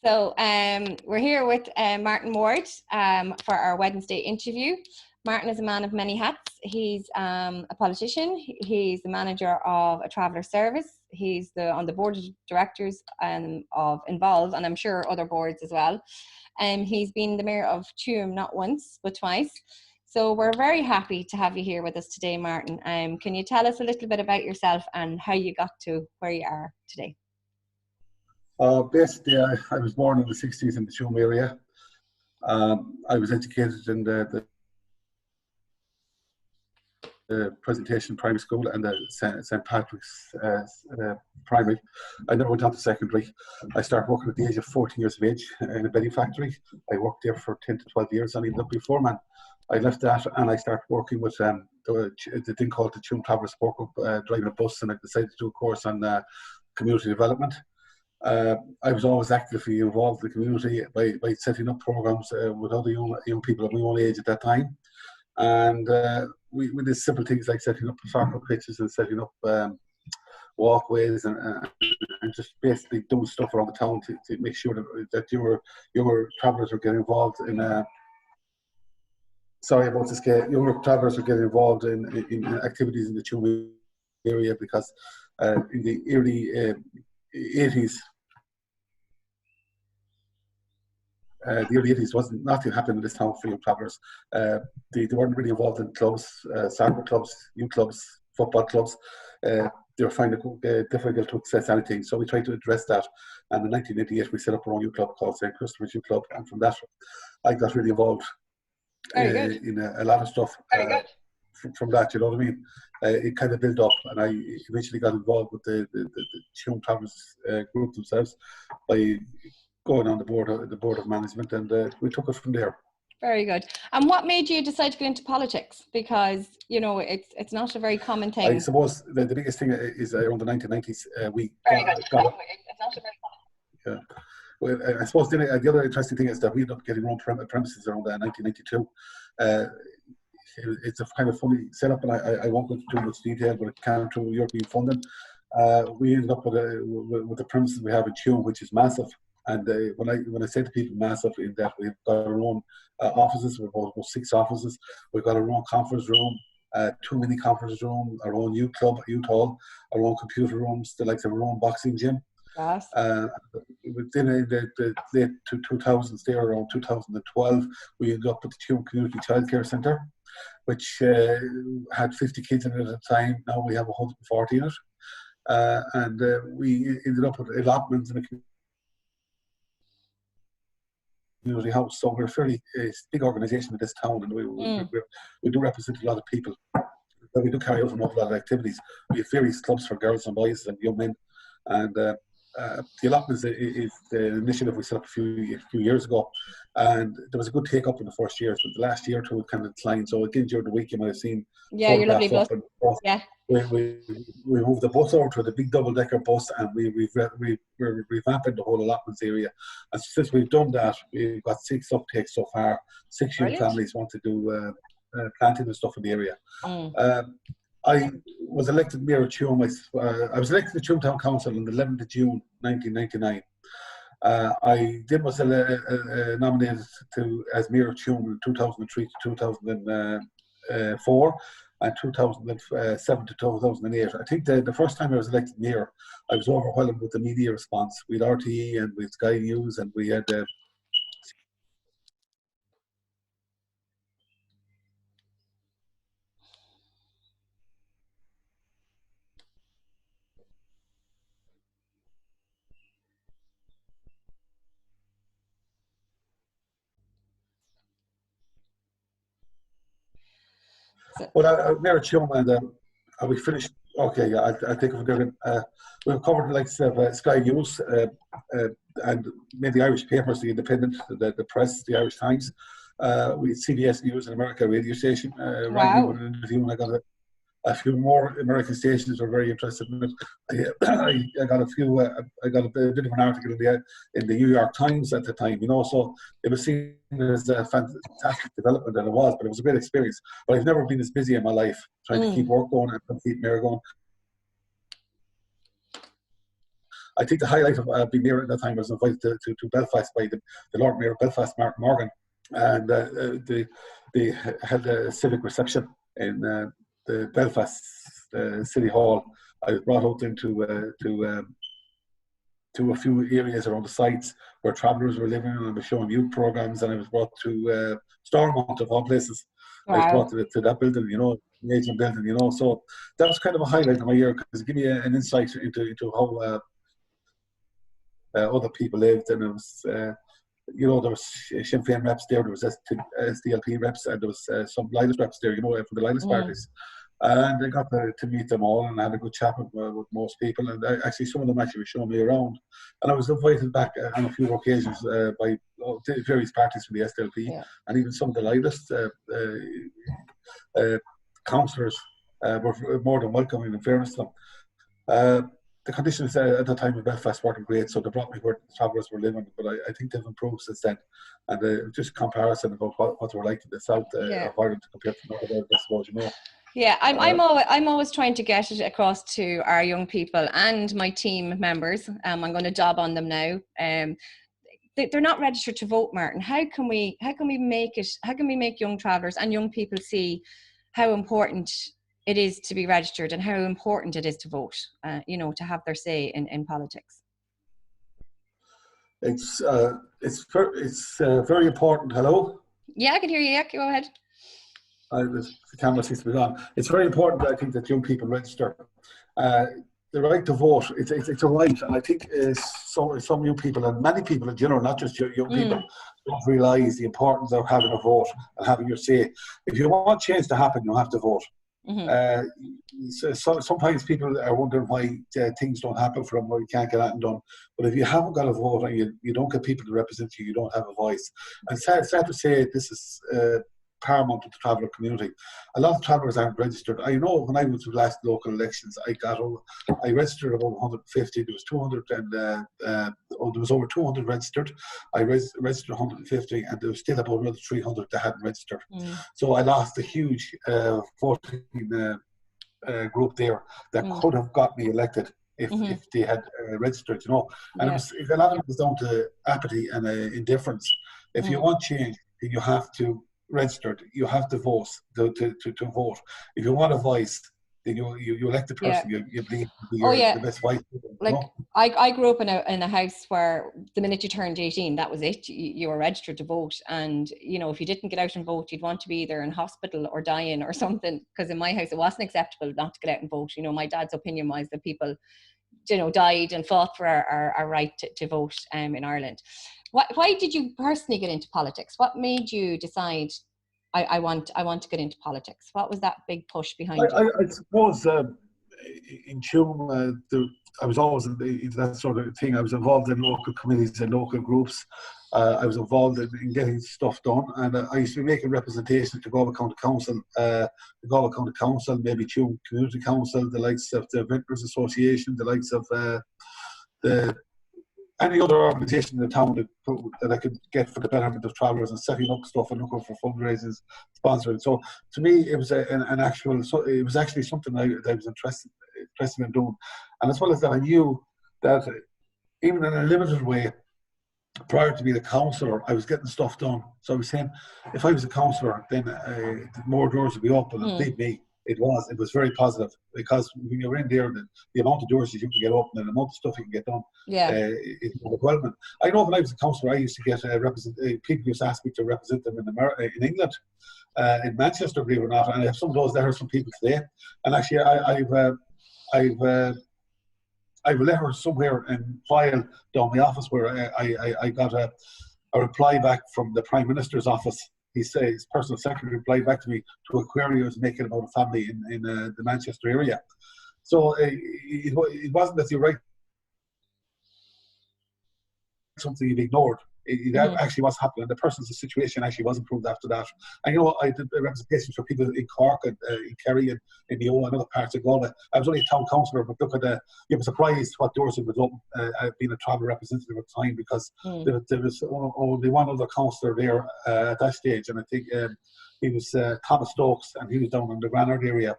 So we're here with Martin Ward for our Wednesday interview. Martin is a man of many hats. He's a politician. He's the manager of a traveller service. He's on the board of directors of Involve, and I'm sure other boards as well. He's been the mayor of Tuam not once, but twice. So we're very happy to have you here with us today, Martin. Can you tell us a little bit about yourself and how you got to where you are today? Basically, I was born in the 60s in the Tuam area. I was educated in the Presentation Primary School and the St. Patrick's Primary. I never went on to secondary. I started working at the age of 14 years of age in a bedding factory. I worked there for 10 to 12 years, and even up before, man, I left that and I started working with the thing called the Tuam Traveller Support Group, driving a bus, and I decided to do a course on community development. I was always actively involved in the community by setting up programs with other young people of my own age at that time. And we did simple things like setting up soccer pitches and setting up walkways and just basically doing stuff around the town to make sure that your travellers are getting involved in younger travellers are getting involved in activities in the Tuam area, because in the early 80s, the early 80s wasn't nothing happened in this town for young travellers. They weren't really involved in clubs, soccer clubs, youth clubs, football clubs. They were finding it difficult to access anything, so we tried to address that. And in 1988, we set up our own youth club called St. Christopher's Youth Club, and from that, I got really involved in a lot of stuff. From that, you know what I mean? It kind of built up, and I eventually got involved with the Tuam Travellers group themselves by going on the board of management, and we took it from there. Very good. And what made you decide to go into politics? Because, you know, it's not a very common thing. I suppose the biggest thing is around the 1990s. Yeah. Well, I suppose the other interesting thing is that we ended up getting our own premises around 1992. It's a kind of funny setup, and I won't go into too much detail, but it came through European funding. We ended up with the premises we have in Tuam, which is massive. And when I say to people massive, in that we've got our own offices, we've got 6 offices, we've got our own conference room, 2 mini conference rooms, our own youth club, youth hall, our own computer rooms, the likes of our own boxing gym. Yes. Within the late 2000s, there around 2012, we ended up with the Tuam Community Childcare Centre, which had 50 kids in it at the time. Now we have 140 in it, and we ended up with allotments in a community house. So we're a fairly big organisation in this town, and we do represent a lot of people. But we do carry out an awful lot of activities. We have various clubs for girls and boys and young men, and the allotments is the initiative we set up a few years ago, and there was a good take up in the first years, but the last year or two it kind of declined. So again, during the week you might have seen your lovely bus. Yeah. We moved the bus over to the big double-decker bus, and we're revamping the whole allotments area. And since we've done that, we've got 6 uptakes so far. 6 young families want to do planting and stuff in the area. I was elected mayor of Tuam. I was elected to Tuam Town Council on the 11th of June 1999. I then was nominated as mayor of Tuam in 2003 to 2004 and 2007 to 2008. I think the first time I was elected mayor, I was overwhelmed with the media response. We had RTE and we had Sky News, and we had Mayor of Tuam, and we finished. Okay, yeah, I think we've covered the likes of Sky News and maybe the Irish papers, the Independent, the Press, the Irish Times. We had CBS News in America radio station. Wow. An interview, and I got a few more American stations were very interested in it. I got a few. I got a bit of an article in the New York Times at the time, you know. So it was seen as a fantastic development, and it was. But it was a great experience. But I've never been as busy in my life trying to keep work going and keep mayor going. I think the highlight of being mayor at that time, I was invited to Belfast by the Lord Mayor of Belfast, Martin Morgan, and they had a civic reception in the Belfast City Hall. I was brought out into to a few areas around the sites where travellers were living, and I was showing youth programs, and I was brought to Stormont, of all places. Wow. I was brought to that building, the aging building, so that was kind of a highlight of my year, because it gave me an insight into how other people lived, and it was, there was Sinn Féin reps there, there was SDLP reps, and there was some Lilas reps there, from the Lilas parties. And I got to meet them all and had a good chat with most people. And actually, some of them actually were showing me around. And I was invited back on a few occasions by various parties from the SDLP, and even some of the Lilas councillors were more than welcoming, in fairness to them. The conditions at that time in Belfast weren't great, so they brought me where the travellers were living. But I think they've improved since then. And just a comparison about what they were like in the south of Ireland compared to North Ireland, I suppose, Yeah, I'm always trying to get it across to our young people and my team members. I'm going to job on them now. They're not registered to vote, Martin. How can we make young travellers and young people see how important it is to be registered and how important it is to vote, to have their say in politics? It's very important. Hello? Yeah, I can hear you. Yeah, go ahead. The camera seems to be on. It's very important, I think, that young people register. The right to vote, it's a right, and I think some young people, and many people in general, not just young people, don't realise the importance of having a vote and having your say. If you want change to happen, you have to vote. So sometimes people are wondering why things don't happen for them, or you can't get anything done. But if you haven't got a vote and you don't get people to represent you, you don't have a voice. And sad to say, this is paramount to the traveller community. A lot of travellers aren't registered. I know when I went to the last local elections, I registered about 150. There was 200, and there was over 200 registered. I registered 150, and there was still about another 300 that hadn't registered. So I lost a huge voting group there that could have got me elected if they had registered, And a lot of it was down to apathy and indifference. If you want change, then you have to registered, you have to vote to vote. If you want a voice, then you elect the person you believe to be the best voice. Like I grew up in a house where the minute you turned 18, that was it. You were registered to vote, and if you didn't get out and vote, you'd want to be either in hospital or dying or something. Because in my house, it wasn't acceptable not to get out and vote. My dad's opinion was that people, died and fought for our right to vote in Ireland. Why did you personally get into politics? What made you decide I want to get into politics? What was that big push behind you? I suppose in Tuam, I was always into that sort of thing. I was involved in local committees and local groups. I was involved in getting stuff done, and I used to be making representations to Galway County Council, maybe Tuam Community Council, the likes of the Vintners Association, the likes of any other organisation in the town that I could get for the betterment of travellers, and setting up stuff and looking for fundraisers, sponsoring. So to me, it was it was actually something that I was interested in doing. And as well as that, I knew that even in a limited way, prior to being a councillor, I was getting stuff done. So I was saying, if I was a councillor, then more doors would be open. And believe me, it was very positive, because when you're in there, the amount of doors that you can get open and the amount of stuff you can get done, it's overwhelming. I know when I was a councillor, I used to get people used to ask me to represent them in England, in Manchester, believe it or not, and I have some of those letters from people today. And actually, I have a letter somewhere in file down my office where I got a reply back from the Prime Minister's office. His personal secretary replied back to me to a query I was making about a family in the Manchester area. So it wasn't that you write something you've ignored. It actually was happening. The person's situation actually was improved after that. And I did representations for people in Cork and in Kerry and in Mayo and other parts of Galway. I was only a town councillor, but look at you were surprised what doors it was open. Being a travel representative at the time, because there was only one other councillor there at that stage, and I think He was Thomas Stokes, and he was down in the Granard area.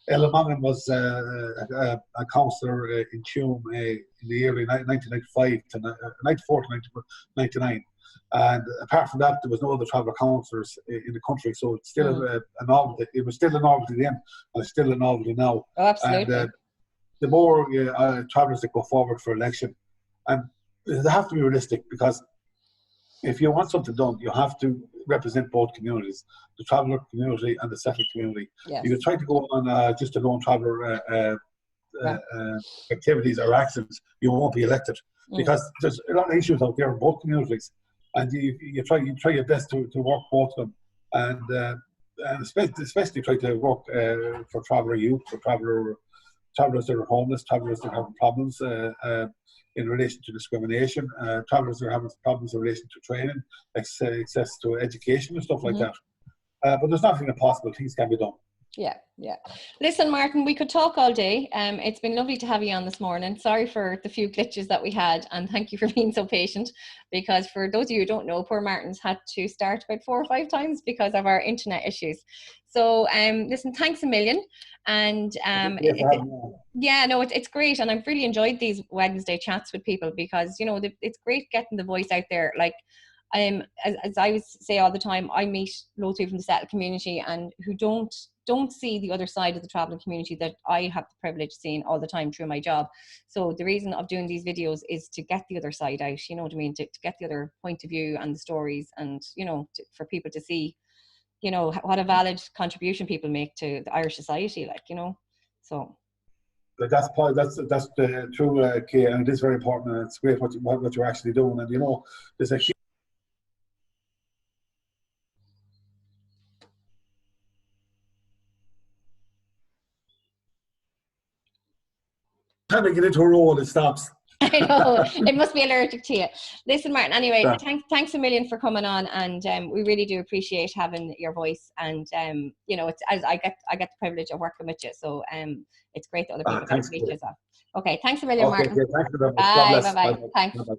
Ella Mongan was a councillor in Tuam in the early 1995 to 94 to 1999. And apart from that, there was no other traveller councillors in the country, so it's still a novelty. It was still a novelty then, and it's still a novelty now. Oh, absolutely. And the more travellers that go forward for election, and they have to be realistic, because if you want something done, you have to represent both communities, the traveller community and the settled community. Yes. If you try to go on just a lone traveller activities or actions, you won't be elected, because there's a lot of issues out there in both communities, and you try your best to work both of them, and especially try to work for traveller youth, for travellers that are homeless, travellers that have problems in relation to discrimination, travellers that are having problems in relation to training, access to education and stuff like that. But there's nothing impossible. Things can be done. Yeah, yeah. Listen, Martin, we could talk all day. It's been lovely to have you on this morning. Sorry for the few glitches that we had, and thank you for being so patient, because for those of you who don't know, poor Martin's had to start about 4 or 5 times because of our internet issues. So listen, thanks a million. And it's great, and I've really enjoyed these Wednesday chats with people, because you know it's great getting the voice out there. Like as I say all the time, I meet loads of people from the settled community and who don't see the other side of the travelling community that I have the privilege of seeing all the time through my job. So the reason of doing these videos is to get the other side out, you know what I mean, to get the other point of view and the stories, and you know, for people to see, you know, what a valid contribution people make to the Irish society, like, you know. So that's the true key, and it is very important, and it's great what you're actually doing. And you know, there's a time to get into a role, it stops. I know, it must be allergic to you. Listen, Martin, anyway, thanks a million for coming on, and we really do appreciate having your voice, and you know, it's, as I get the privilege of working with you, so it's great that other people can reach us. Okay, thanks a million, Martin. Okay, thanks for that. Bye, bye, thanks. Bye-bye.